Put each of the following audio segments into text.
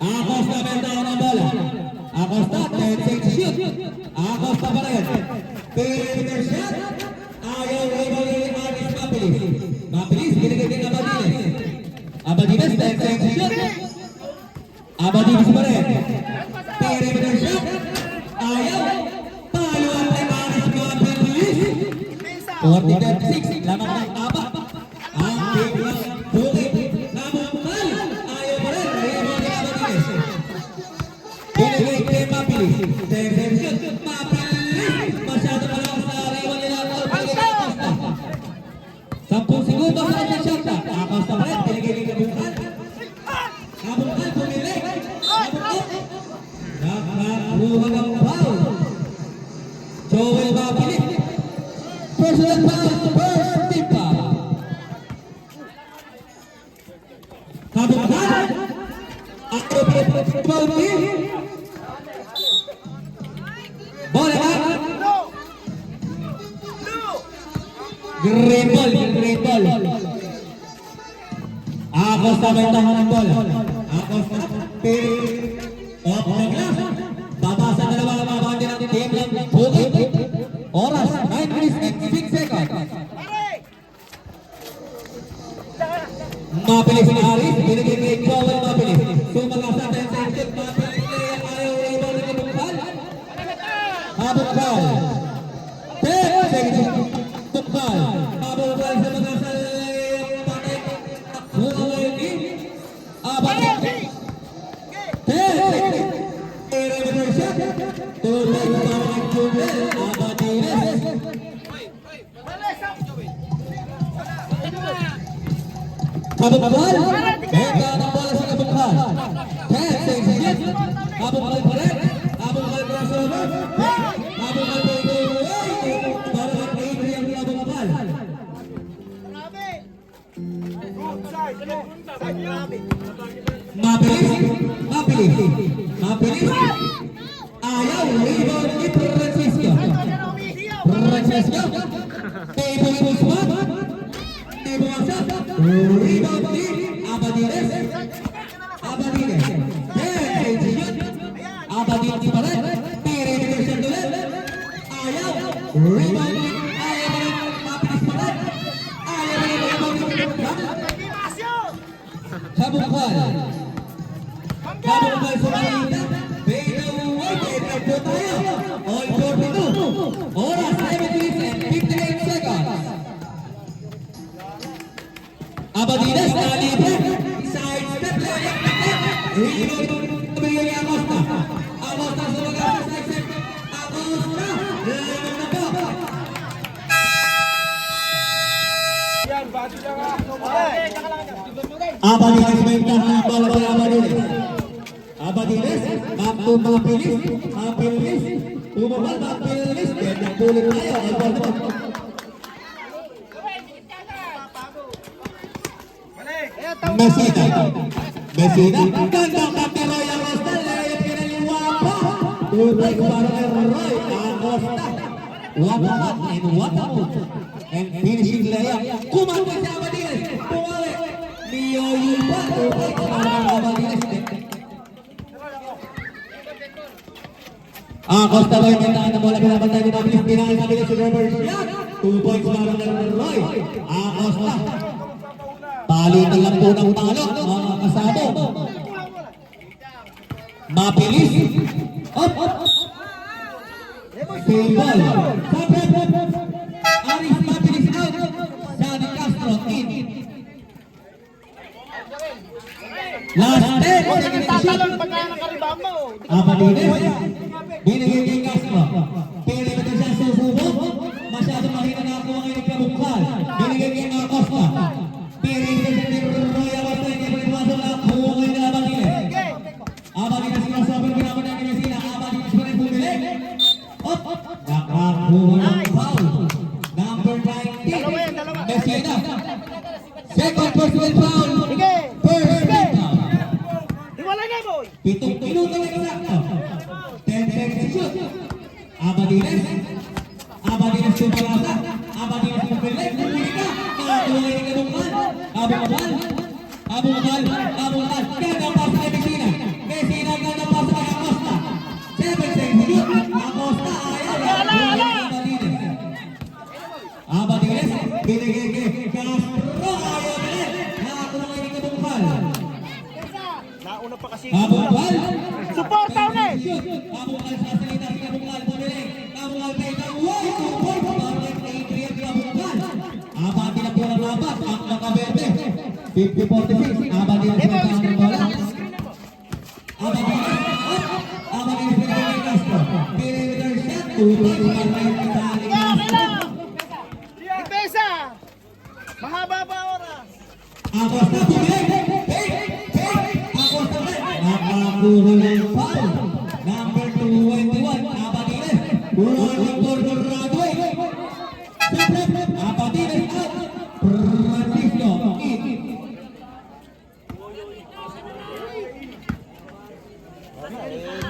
Acosta bentahan ang bola. Acosta, 10 seconds shoot. Acosta pa rin. Perimeter shot. Ayaw rebound ni Aris Mabilis. Mabilis, binigay din Abadines. Abadines, 10 seconds shoot. Abadines pa rin. Perimeter shot. Ayaw. Talo at kay Aris Mabilis. 40-36. Lamang ng taba. Ang biglang bukid. Namukal. Ayaw pa rin. Rebound ni Abadines. Binigay kay Mabilis. 10 seconds shoot. Mabilis. Masyado malakas sa rebound nila. Acosta. 10 segundos sa ating shot. Acosta pa rin. Binigay kay Namukal. Namukal pumili. Namukal. Nakakuha ng foul. Joel Mabilis. Personal foul. First team foul. Namukal. Ako foul team. Bola na. Green ball. Acosta bentahan ng bola. Acosta. Off the glass. Babasa na naman ang mga bakit natin. Team lang. Bukid. Oras. 9 minutes and 6 seconds. Mabilis ni Aris. Binigay kay Joel Mabilis. Sumagasa 10 seconds. Mabilis player. Ayaw rebound ni Bukal. Bukal. 10 seconds. Bukal. Bukal sa mga sa patay. Huawei ni Abadines. 10 seconds. Perimeter shot. Tuloy sa mga Jubel. Abadines. Bukal. Benta ng bola sa Bukal. 10 seconds. Bukal pa rin. Bukal crossover. Bukal go away. Para sa Adrian ni Bukal. Mabilis. Ayaw. Rebound ni Francisco. Table Usman. Rebound ni Abadines. 10 seconds. Abadines pa rin. Perimeter shot ulit. Ayaw. Rebound ni Mabilis pa rin. Ayaw ni rebound ni Bukal. Bukal sa malita. Beta away. Beta po tayo. All 42. Oras 7 minutes and 58 seconds. Abadines na libre. Side step. Rebound. Bigyan ni Acosta. Acosta sa mga side step. Acosta. Lamang na po. Abadines may tahan ng bola kay Abadines. Abadines, back to Mabilis. Mabilis, umabal Mabilis. Kaya tuloy tayo. Messina. Ganda ka kay Roy Acosta. Layap kinaliwa pa. Tuloy para kay Roy Acosta. Wakakat and wakapot. And finishing layup. Kumangka si Abadines. Pumawi. Niyoyo pa. Tuloy para kay Abadines. Acosta Roy. Bentahan na bola. Pinabantay ni Mabilis. Pinahin Mabilis si reverse shot. 2 points para kay Roy. Acosta. Palitan lang po ng talo. Mga kasamo. Mabilis. Up. Sable. Aris Mabilis out. Johnny Castro in. Last 10. Abadines. Binigay kay Castro. Perimeter siya susubok. Masyado mahina na ako ang inig na Bukal. Binigay kay Acosta. Perimeter siya ni Roy Acosta. Hindi pa ipasok na huwagay na Abadines. Abadines crossover. Pinaman namin yung sina. Abadines pa rin bumili. Nakakuha ng foul. Number 19. Messina. Second personal foul. First foul. 7 minuto na eksakto. 10 seconds shoot. Abadines. Abadines sumalasa. Abadines pumili. Pumili ka. Nakakuha ng Bukal. Abukal. Ganda pa sa Messina. nauna pa kasi. Kabungkal. Suporta ulit! Kabungkal sa salita si Kabungkal. Pumili. Kabungkal kay Kawai. Kabungkal. Kabungkal kay Adrian Kabungkal. Abati na po ng labat. Ang nakaberte. 50-46. Abati na po ng bola. Abati na. Abati na po ng Castro. Perimeter shot. Tutulungan na yung kasali. Ipesa! Mahaba ba oras? Agos na pumili. Agos na rin. Nakakuha ng foul. Number 21. Abadines. Running for Radway. Abadines out. Francisco.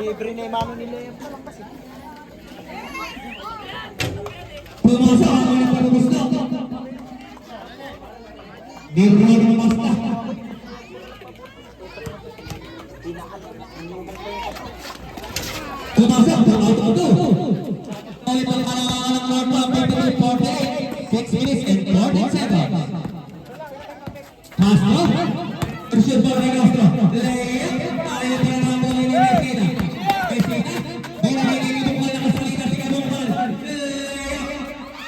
Libre na yung mano nila yung palang kasi. Pumasa ang palubos na. Dirwan Masta. Pumasa ang auto. Ay pang-alang-alang North 48. 6 minutes and 40 seconds. Castro. Shoot for Castro. Layup. Ayaw niya na ang bola ni Messina. Messina. May nagiging bola na kasalita si Kabungkal. Layup.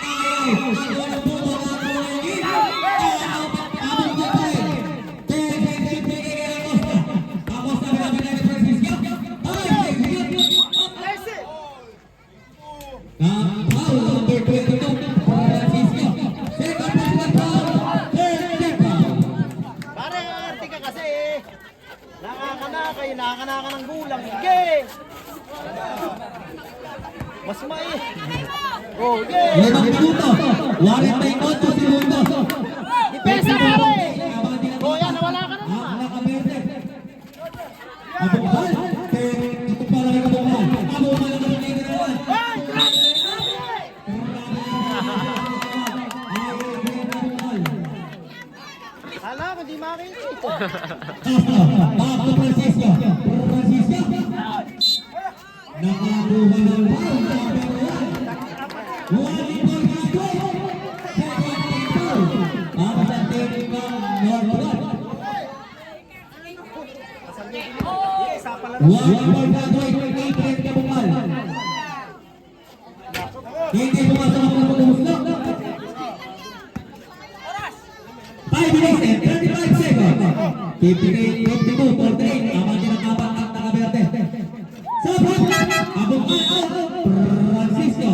Ayaw. Ang bola po mga kulingin. Abang Jatay. Defensive bigay kay Acosta. Acosta pinapinay ni Francisco. Ay, execute. Foul number 22. Francisco. Second personal foul. Third foul. Pare, arte ka kasi. Nakakanaka ng gulang. Sige! Mas mai. Oh, yeah! 5 minuto. 48 segundos. Depensa pare! Oh, yan, nawala ka na naman. Nakaberde. Abungkal. Ito pala kay Kabungkal. Abungkal ang nagiging naman. Ay! Hala, kung di makikita. Castro. Back to Francisco. Francisco. Nakakuha ng foul. Wali po Radway. Second team foul. Ang sa team ng Northwood. Wali po Radway. Adrian Kabungkal. Hindi pumasok ang pagkamuslo. 5 minutes and 35 seconds. 52, 48. Ang kinakapat ang nakaberte. Sa front, Abungkal out. Francisco.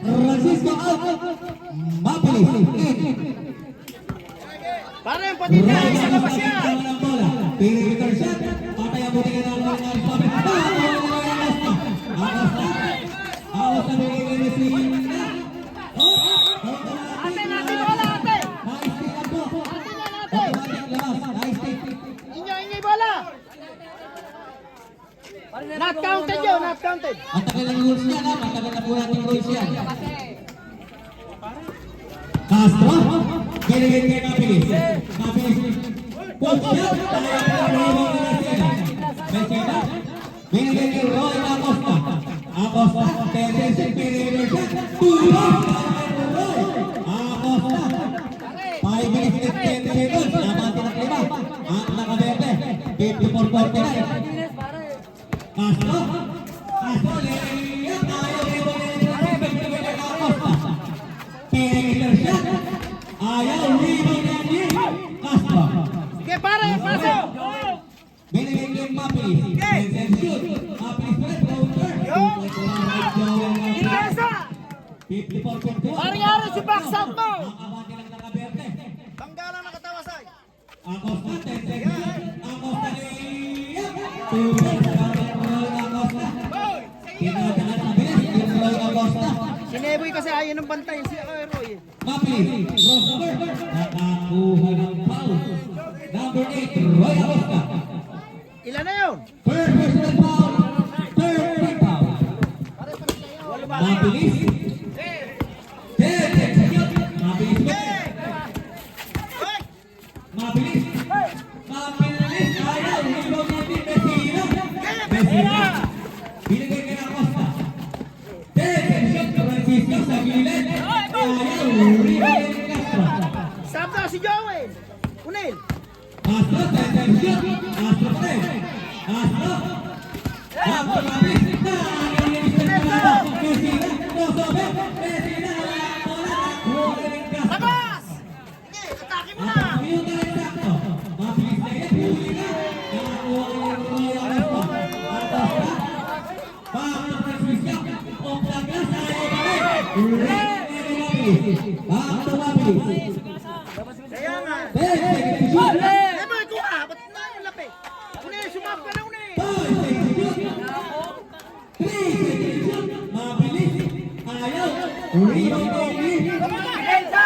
Francisco out. Mapilis. Pare, yung patita, isa ka pa siya. Ng bola. Perimeter shot. Patay ang buti ng Alphabet. Awas na bigay ni Messina. Ate, natin bola, ate. Nice take up po. Ate na natin. Automatic labas. Nice take. Inyo bola. Not counted yun, not counted. Matagal ang rules niya, matagal na po natin rules yan. Castro, ginigit kay Mapilis. Mapilis, post shot, tayo ang rebound ni Messina. Messina, ginigit kay Roy Acosta. Acosta, tendency, perimeter shot, tulong, Roy. Acosta, 5 minutes and 10 seconds, nabati ng lima. Ang nakaberte, 54-49. Castro, Castro, layup, ayaw rebound ni Acosta. Perimeter shot, ayaw rebound ni Castro. Sige pare, pasok. Binigay kay Mapilis. Vincent shoot. Mapilis pa rin, counter. Depensa. 54-51. Ari-ari si Baksat mo. Ang abante ng nakaberte. Tanggalan ng katawasay. Acosta, 10 seconds. Acosta layup. 2 points. Acosta. Tinadaan ang bilis. Roy Acosta. Si Neboy kasi ayaw ng bantay. Si Roy. Mapilis. Crossover. Nakakuha ng foul. Number 8, Roy Acosta. Ilan na yun? Third personal foul. Third team foul. Mapilis. 10 execute. Mapilis ba? Mabilis. Mapilis. Ayaw. Rebound natin. Messina. Messina. Binigay kay Acosta. 10 execute. Francisco sa gilid. Ayaw. Rebound ni Castro. Stop na si Joel. Unil. Astro, ten shoot. Astro pa rin. Astro. Astro mabilis. Messina, crossover. Messina, bola. Huling gas. Labas! Sige, atake mo na! Minuto na eksakto. Mabilis na yan. Huli na. Nakakuha niya yung Royal Costa. Acosta. Back to Francisco. Off the glass. Ayaw pa rin. Back to mabilis. Kaya nga. 10 seconds to shoot. Eh, boy, kuha! Ba't na yung lapi? Una eh, sumap ka na una eh! 5 seconds to shoot. 3 seconds to shoot. Mabilis. Ayaw. Rebound by Lee. Elsa!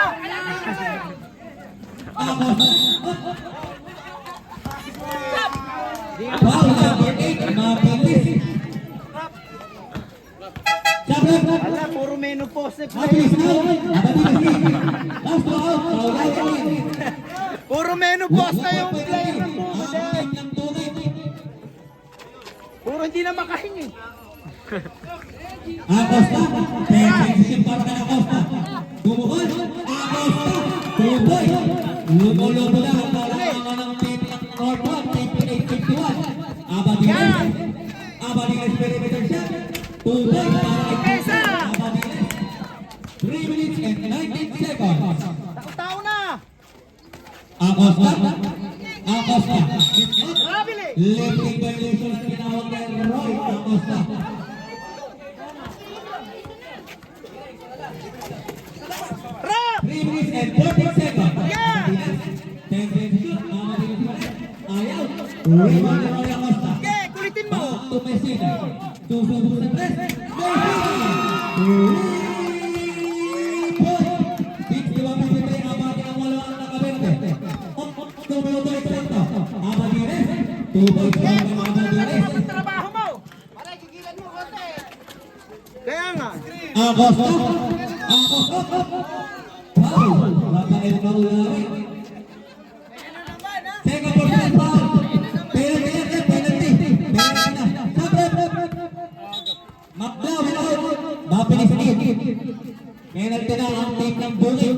Foul number 8. Mabilis. Sabrap. Ala, puro menopause na Mabilis na. Mabilis. Last to out. Foul number 8. Puro menopause na yung player ng Bumada. Puro hindi na makahingi. Acosta, perfection para kay Acosta. Bumuhon, Acosta, tuboy. Luto-luto na ang talaga ng team ng Northwood, team 851. Abadines perimeter shot. Tuboy para kay Abadines. 3 minutes and 19 seconds. Tao na! Acosta, Marabili! lifting violations tinawag kay Roy Acosta. Rap! 3 minutes and 14 seconds. Yeah! 10 seconds shoot. Mabilis pa rin. Ayaw. Rebound ni Roy Acosta. Okay, kulitin mo! Back to Messina. Susubok sa press. Messina! Big 253. Abadi ang walo ang nakabente. 2 minuto eksakto. Abadines. 2 points para kay Abadines. Ang trabaho mo! Para gigilan mo konti! Kaya nga! Acosta. Foul. Rafael Maulari. Second personal foul. Penalty. Maclaw, Mapinis team. Penalty na ang team ng Bukid.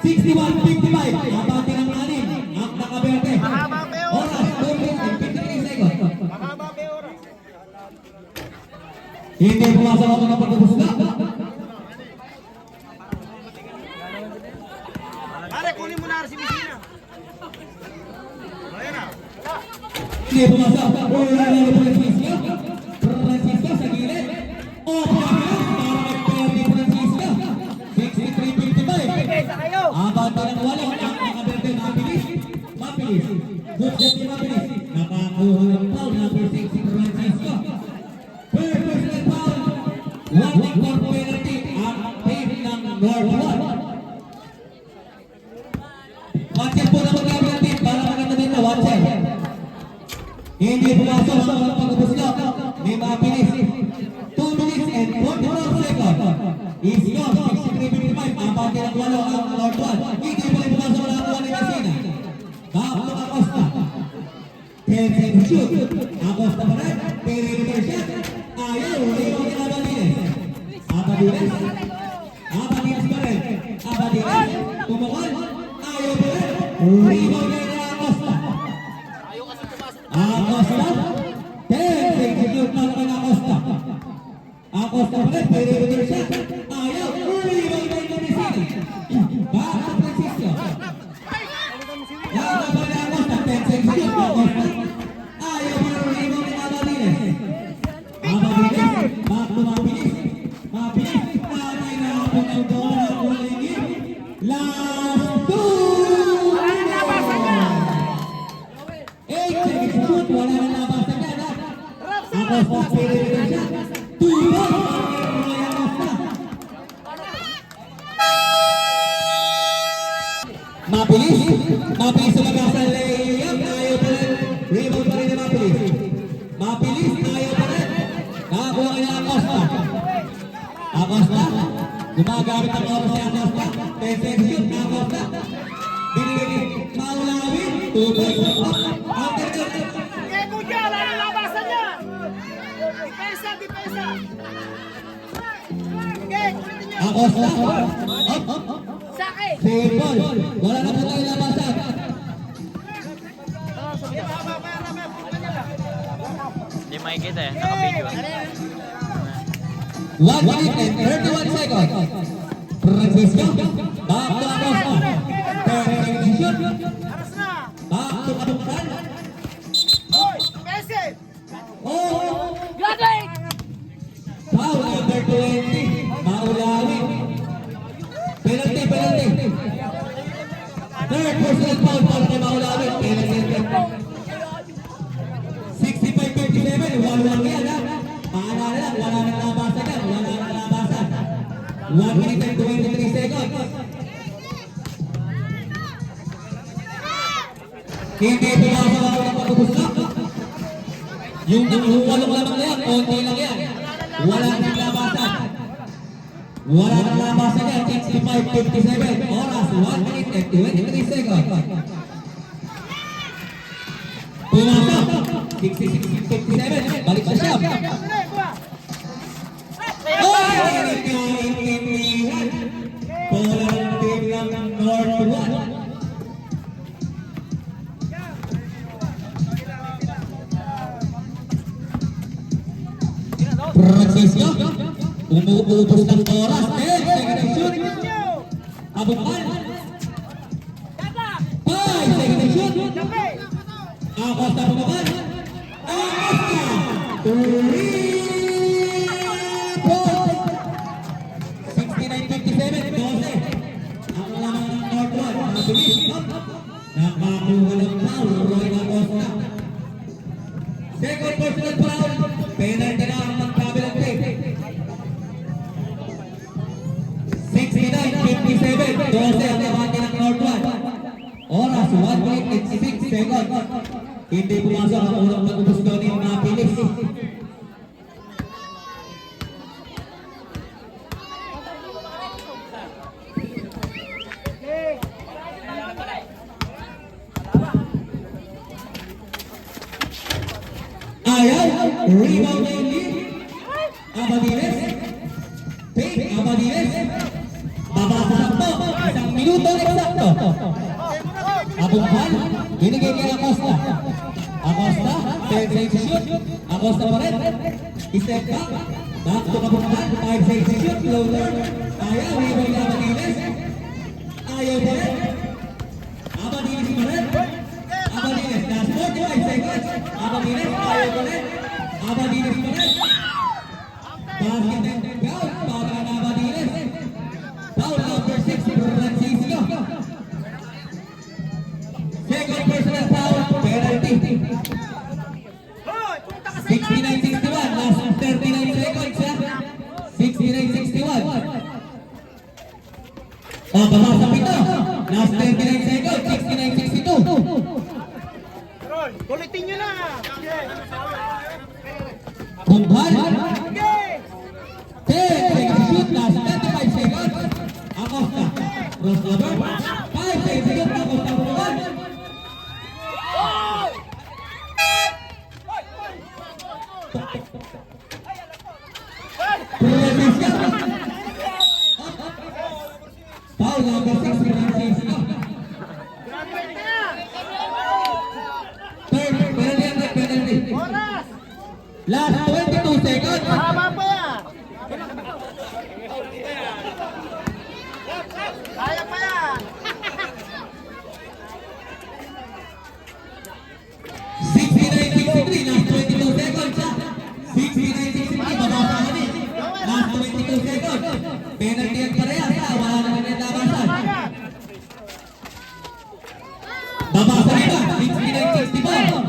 61-55. Abante ng anin. Ang nakaberte. Mahaba pa yun. Oras, 2 minutes and 53 seconds. Mahaba pa yung oras. Hindi pumasok ako ng pagkabusga. Pare, kunin mo na si Messina. Ayan na. Hindi pumasok. Wala na yung Francisco. Francisco sa gilid. Para kay Francisco. 63-55. Kaysa kayo! Abante ng walo. Ang nakaberte. Mapilis. Good shot ni Mapilis. Nakakuha ng foul. Number 6 si Francisco. First personal foul. 1-4 penalty. Ang team ng Northwood. Watcher po na magkabit team para maganda dito. Watcher. Hindi pumasok sa mga pagkabuslo. May Mapilis. 2 minutes and 44 seconds. Iskor 63-55. Abante ng walo ang Northwood. Hindi pa rin pumasok na nakuha ni Messina. Back to Acosta. 10 seconds shoot. Acosta pa rin. Perimeter shot. Ayaw. Rebound ni Abadines. Abadines pa rin. Abadines. Tumukol. Ayaw pa rin. Rebound ni Acosta. Acosta. 10 seconds shoot. Malaki na Acosta. Acosta pa rin. Perimeter shot. Ayaw. Rebound ni Messina. Back to Francisco. Ayaw pa rin Acosta. 10 seconds shoot. Acosta. Ayaw pa rin rebound ni Abadines. Abadines. Back to Mapilis. Mapilis. Tatay na ako ng bola. Ulingin. Last 2 minutes. 8 seconds shoot. Wala na labasan yan. Acosta. Perimeter shot. 2 points. Roy Acosta. Mapilis. Mapilis sa labasan. Layup. Ayaw pa rin. Rebound pa rin ni Mapilis. Mapilis. Ayaw pa rin. Nakakuha ka na Acosta. Acosta. Gumagamit ang oras ni Acosta. 10 seconds shoot. Acosta. Binigay. Maulawin. 2 points. Counter goal. Okay, Kuya, wala nang labasan niya! Depensa, depensa! Okay, kulitin niyo! Acosta. Sake! Save ball. Wala na po tayo labasan. nakita eh. Naka-video. 1 minute and 31 seconds. Francisco, back to Acosta. Third position, Aras na. back to Kabungkan. Hoy, Messi. Oh, Graduate. foul number 20. Maulawi. Penalty, penalty. Third personal foul para kay Maulawi. Penalty. 65-57, 1-1 yan ha. Paalala lang, wala nang labasan yan. Wala nang labasan. 1 minute and 23 seconds. Hindi pumasok ako ng pagpupusla. Yung walong lamang na yan, konti lang yan. Wala nang labasan. Wala nang labasan yan. 65-57. Oras, 1 minute and 23 seconds. Pumasok. 66-57. Balik sa siyam. Oh! Intindihan. Polang team ng North 1. Francisco, umuubos ng oras. Second shoot. Abungan. 5 second shoot. Acosta bumaban. Acosta. 3 points. 69-57. 12. Ang lamang ng North 1. Mabilis. Nakakuha ng foul. Roy Acosta. Second personal foul. Penalty na ang magkabilang team. 69-57. 12 ang nabati ng North 1. Oras, 1 minute and 6 seconds. Hindi pumasok ang unang pag-ubos daw ni Mapilis. Ayaw, rebound na yung lead. Abadiles. Payne, Abadiles. Babasa sakto. 1 minuto eksakto. Abungkan, binigay kay Acosta. Acosta, third side shoot. Acosta pa rin. Step back. Back to Kabungkan, 5 side shoot. Floater. Ayaw, rebound na Abadiles. Ayaw pa rin. Abadiles pa rin. Abadiles, last 45 seconds. Abadiles, ayaw pa rin. Abadiles pa rin. Basket and foul, para na Abadiles. Foul number 6, Francisco. Second personal foul, penalty. 69-61, last 39 seconds ha. 69-61. Oh, baba sa pito. Last 39 seconds, 69-62. Ulitin nyo na. Bunghan. Okay. 10 seconds shoot, last 35 seconds. Acosta. Crossover. 5 seconds, Acosta Bunghan. Foul number 6, Francisco. Graduate na. Third, penalty. Oras. Last 22 seconds. Haba pa yan. Kaya pa yan. 69-63, last 22 seconds ha. 69-63, babasa ka din. Last 22 seconds. Penalty ang parehas ha, wala na rin nabasan. Babasa rin ha, 69-64.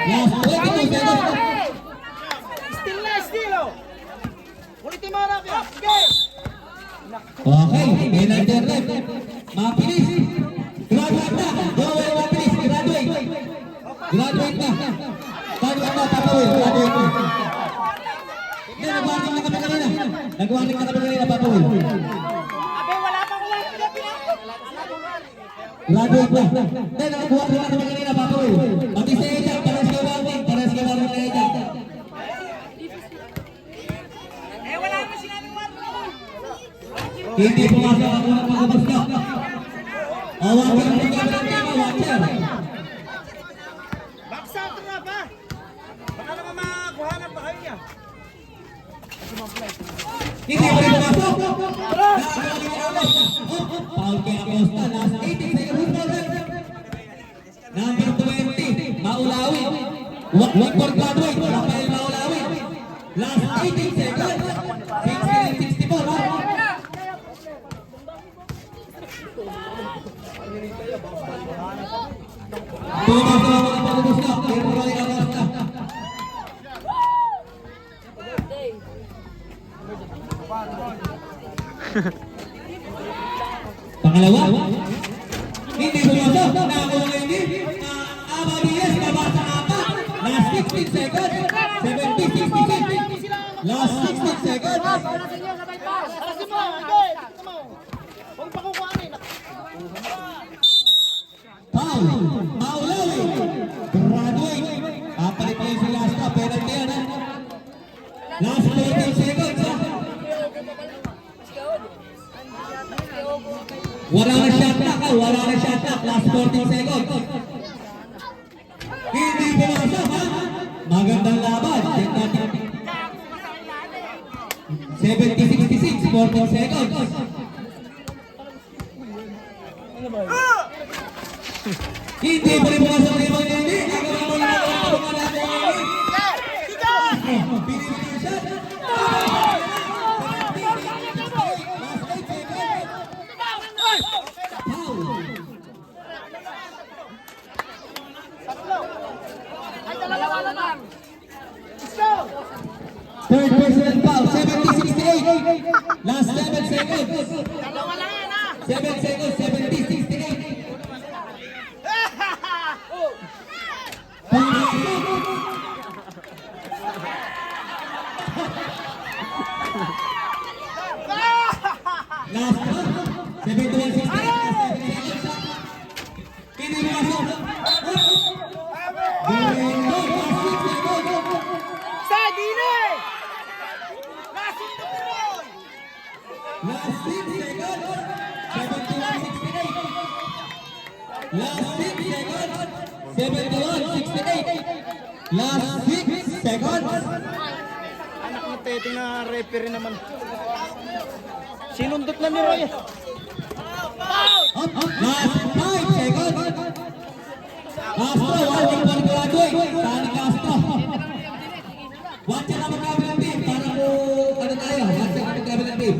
Last 22 seconds. Still na, still. Oh. Ulitin mo na. Okay. Okay, penalty ang ref. Mapilis. Graduate na. Joel Mapilis, graduate. Graduate na. Graduate na, papawin. Graduate na. Hindi, nag-warning na kami kanina. Nag-warning na kami kanina, papawin. Abe, wala pang ulan. Graduate na. Hindi, nag-warning na kami kanina, papawin. Pati sa Ejan, pares ka warning. Pares ka warning na Ejan. Wala naman sinabing warning. Hindi pumasok ang unang pag-ubos na. Awagin ang pagkabilang tema, watcher. Baksa ito na ba? Baka naman makakuha ng bahay Hindi pa rin pumasok. Nakagawa ni Acosta. Foul kay Acosta. Last 18 seconds. Number 20, Maulawi. Victor Gladwin, Rafael Maulawi. Last 18 seconds. 69-64. Pumasok ang mga pagubos na. Roy Acosta. Pangalawa. Hindi pumasok. Nakakuha hindi. Abadies, nabasa apat. Last 16 seconds. 70-66. Last 16 seconds. Alasin mo, okay. Ito mo. Huwag pa kukuhanin. Foul. Maulawi. Graduate. Kapalit pa yung si Lasta. Penalty yan. Last 14 seconds. Wala na shot clock. Wala na shot clock. Last 14 seconds. Hindi pumasok. Magandang laban. 70-66. 14 seconds. Hindi pa rin pumasok na yung mga hindi. Nagawa mo na ako mga laban. Pinili yung shot. Ay, dalawa na lang. Let's go! Third personal foul, 70-68. Last 7 seconds. Dalawa lang yan, ha? 7 seconds, 70-68. Last one, 71-68. Hindi mo masok. Sa dine! Lasing na Pinoy! Last 6 seconds, 71-68. Last 6 seconds, 71-68. Last 6 seconds. Anak ng Tete na referee naman. Sinundot na ni Roy. Last 5 seconds. Castro, warning for graduate. Tani Castro. Watch ang magkabilang team para po ano tayo. Watch ang magkabilang team.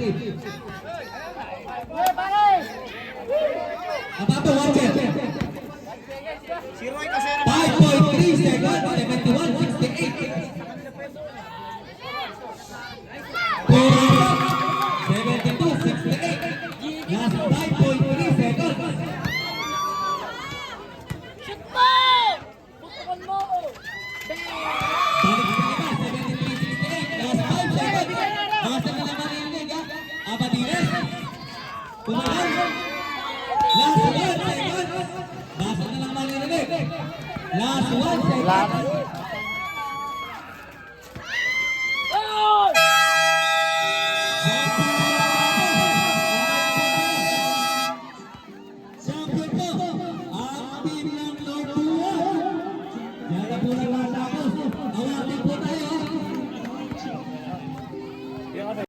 Apapo, watch it. Si Roy kasi 5.3 seconds, 71-68. 72-68. Last 5.3 seconds. Shoot mo! Tutukan mo! Balik sa iba, 73-68. Last 5 seconds. Basta na naman yung league, ha? Abadiles. Kumahan. Last 1 seconds. Basta na lang malilinig. Last 1 seconds. Oh! Champion po ang team ng Lord Buwan. Yan na po ng